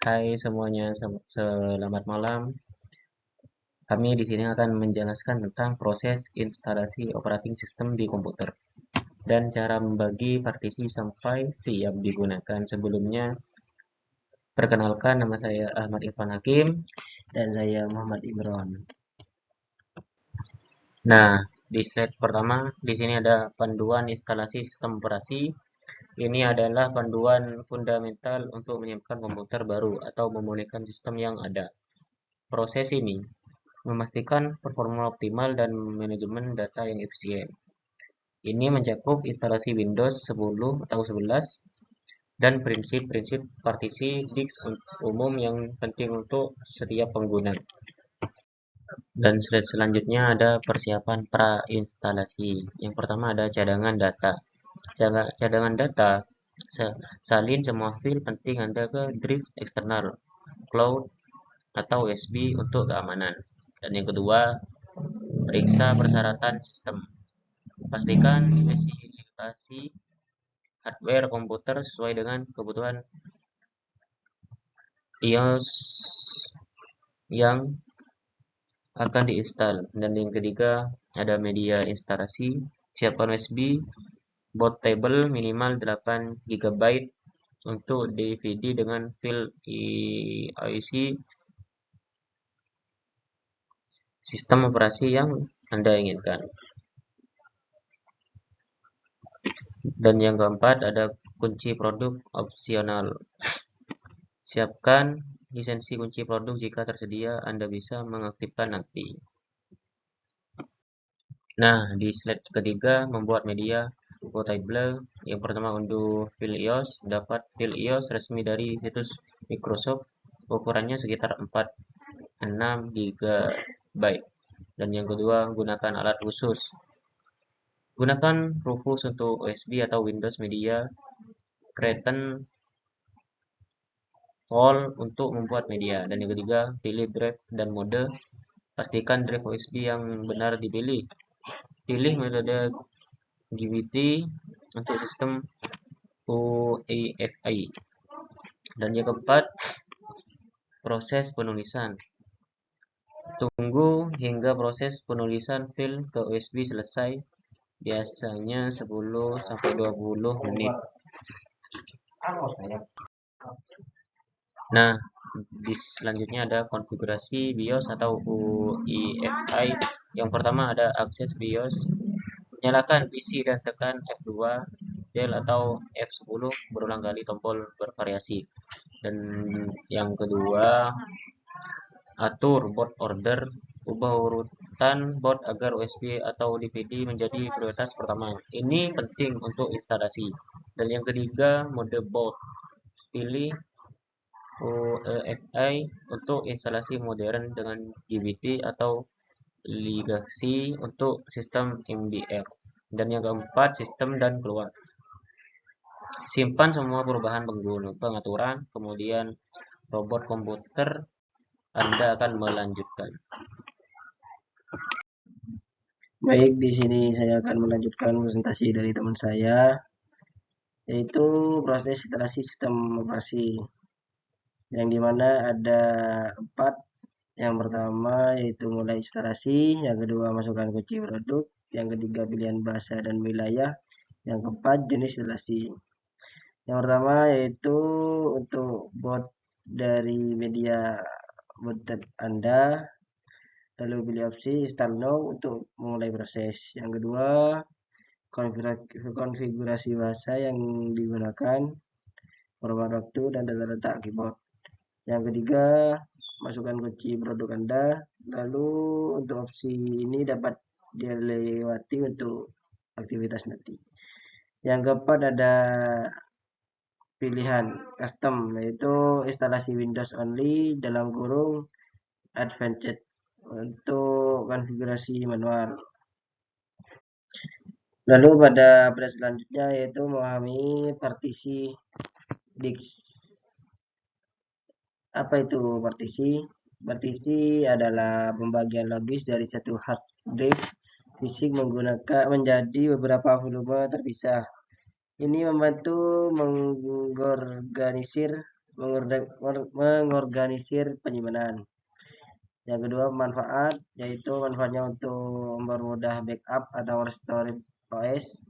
Hai semuanya, selamat malam. Kami di sini akan menjelaskan tentang proses instalasi operating system di komputer dan cara membagi partisi sampai siap digunakan. Sebelumnya, perkenalkan nama saya Ahmad Irfan Hakim. Dan saya Muhammad Imron. Nah, di slide pertama di sini ada panduan instalasi sistem operasi. Ini adalah panduan fundamental untuk menyiapkan komputer baru atau memulihkan sistem yang ada. Proses ini memastikan performa optimal dan manajemen data yang efisien. Ini mencakup instalasi Windows 10 atau 11 dan prinsip-prinsip partisi disk umum yang penting untuk setiap pengguna. Dan slide selanjutnya ada persiapan pra-instalasi. Yang pertama ada cadangan data. Cadangan data salin semua file penting Anda ke drive eksternal, cloud, atau USB untuk keamanan. Dan yang kedua, periksa persyaratan sistem. Pastikan spesifikasi hardware komputer sesuai dengan kebutuhan BIOS yang akan diinstal. Dan yang ketiga, ada media instalasi. Siapkan USB, bootable minimal 8 GB untuk DVD dengan file IC sistem operasi yang Anda inginkan. Dan yang keempat, ada kunci produk opsional. Siapkan lisensi kunci produk jika tersedia, Anda bisa mengaktifkan nanti. Nah, di slide ketiga, membuat media bootable. Yang pertama, unduh file iOS. Dapat file iOS resmi dari situs Microsoft. Ukurannya sekitar 4,6 GB. Dan yang kedua, gunakan alat khusus. Gunakan Rufus untuk USB atau Windows Media Creator All untuk membuat media. Dan yang ketiga, pilih drive dan mode. Pastikan drive USB yang benar dipilih. Pilih metode GBT untuk sistem UEFI. Dan yang keempat, proses penulisan. Tunggu hingga proses penulisan file ke USB selesai, biasanya 10-20 menit. Nah, selanjutnya ada konfigurasi BIOS atau UEFI. Yang pertama ada akses BIOS. Nyalakan PC dan tekan F2, Del atau F10 berulang kali, tombol bervariasi. Dan yang kedua, atur boot order. Ubah urutan boot agar USB atau DVD menjadi prioritas pertama. Ini penting untuk instalasi. Dan yang ketiga, mode boot. Pilih UEFI untuk instalasi modern dengan GBT atau Legacy untuk sistem MBR. Dan yang keempat, sistem dan keluar. Simpan semua perubahan pengaturan, kemudian robot komputer Anda akan melanjutkan. Baik, di sini saya akan melanjutkan presentasi dari teman saya, yaitu proses instalasi sistem operasi, yang dimana ada 4. Yang pertama yaitu mulai instalasi, yang kedua masukkan kunci produk, yang ketiga pilihan bahasa dan wilayah, yang keempat jenis instalasi. Yang pertama yaitu untuk boot dari media bootleg Anda, lalu pilih opsi install now untuk memulai proses. Yang kedua, konfigurasi bahasa yang digunakan, format waktu dan data letak keyboard. Yang ketiga, masukkan kunci produk Anda. Lalu untuk opsi ini dapat dilewati untuk aktivitas nanti. Yang keempat ada pilihan custom, yaitu instalasi Windows only dalam kurung advanced untuk konfigurasi manual. Lalu pada selanjutnya yaitu memahami partisi disk. Apa itu partisi? Partisi adalah pembagian logis dari satu hard drive fisik menggunakan menjadi beberapa volume terpisah. Ini membantu mengorganisir mengorganisir penyimpanan. Yang kedua, manfaat, yaitu manfaatnya untuk mempermudah backup atau restore OS,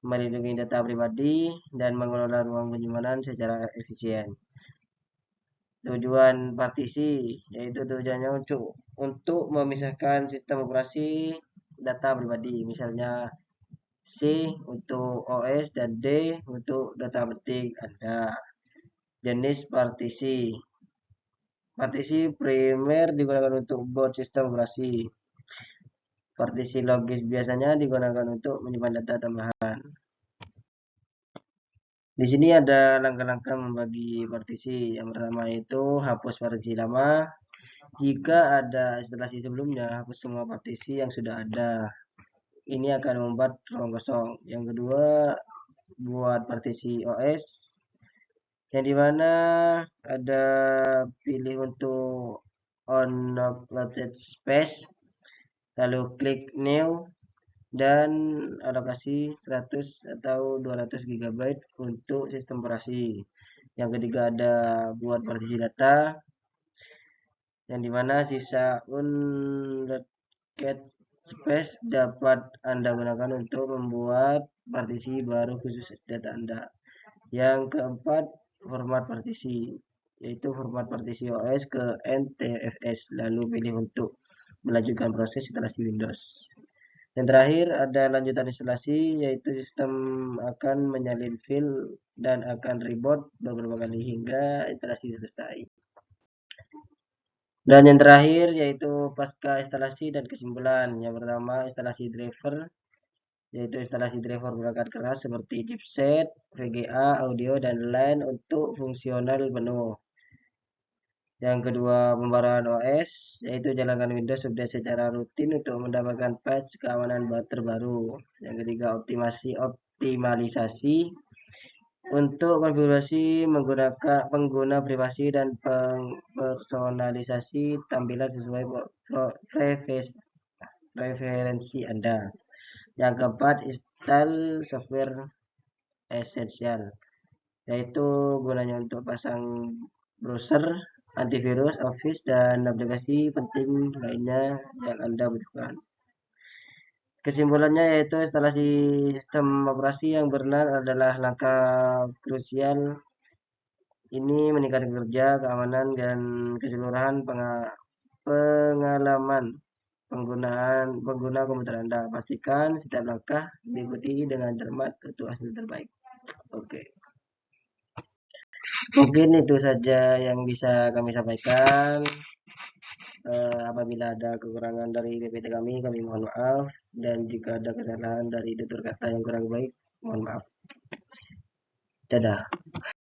melindungi data pribadi, dan mengelola ruang penyimpanan secara efisien. Tujuan partisi, yaitu tujuannya untuk memisahkan sistem operasi data pribadi, misalnya C untuk OS dan D untuk data penting Anda. Jenis partisi. Partisi primer digunakan untuk boot sistem operasi. Partisi logis biasanya digunakan untuk menyimpan data tambahan. Di sini ada langkah-langkah membagi partisi. Yang pertama itu hapus partisi lama. Jika ada instalasi sebelumnya, hapus semua partisi yang sudah ada. Ini akan membuat ruang kosong. Yang kedua, buat partisi OS, yang dimana ada pilih untuk unallocated space, lalu klik new, dan alokasi 100 atau 200 GB untuk sistem operasi. Yang ketiga ada buat partisi data, yang dimana sisa unallocated space dapat Anda gunakan untuk membuat partisi baru khusus data Anda. Yang keempat, format partisi, yaitu format partisi OS ke NTFS, lalu pilih untuk melanjutkan proses instalasi Windows. Yang terakhir ada lanjutan instalasi, yaitu sistem akan menyalin file dan akan reboot beberapa kali hingga instalasi selesai. Dan yang terakhir yaitu pasca instalasi dan kesimpulan. Yang pertama, instalasi driver, yaitu instalasi driver perangkat keras seperti chipset, VGA, audio, dan lain untuk fungsional penuh. Yang kedua, pembaruan OS, yaitu jalankan Windows Update secara rutin untuk mendapatkan patch keamanan terbaru. Yang ketiga, optimalisasi untuk konfigurasi menggunakan pengguna privasi dan personalisasi tampilan sesuai preferensi Anda. Yang keempat, install software essential, yaitu gunanya untuk pasang browser, antivirus, Office, dan aplikasi penting lainnya yang Anda butuhkan. Kesimpulannya yaitu instalasi sistem operasi yang benar adalah langkah krusial. Ini meningkatkan kerja, keamanan, dan keseluruhan pengalaman pengguna komputer Anda. Pastikan setiap langkah diikuti dengan cermat untuk hasil terbaik. Oke. Mungkin itu saja yang bisa kami sampaikan. Apabila ada kekurangan dari PPT kami mohon maaf, dan jika ada kesalahan dari tutur kata yang kurang baik, mohon maaf. Dadah.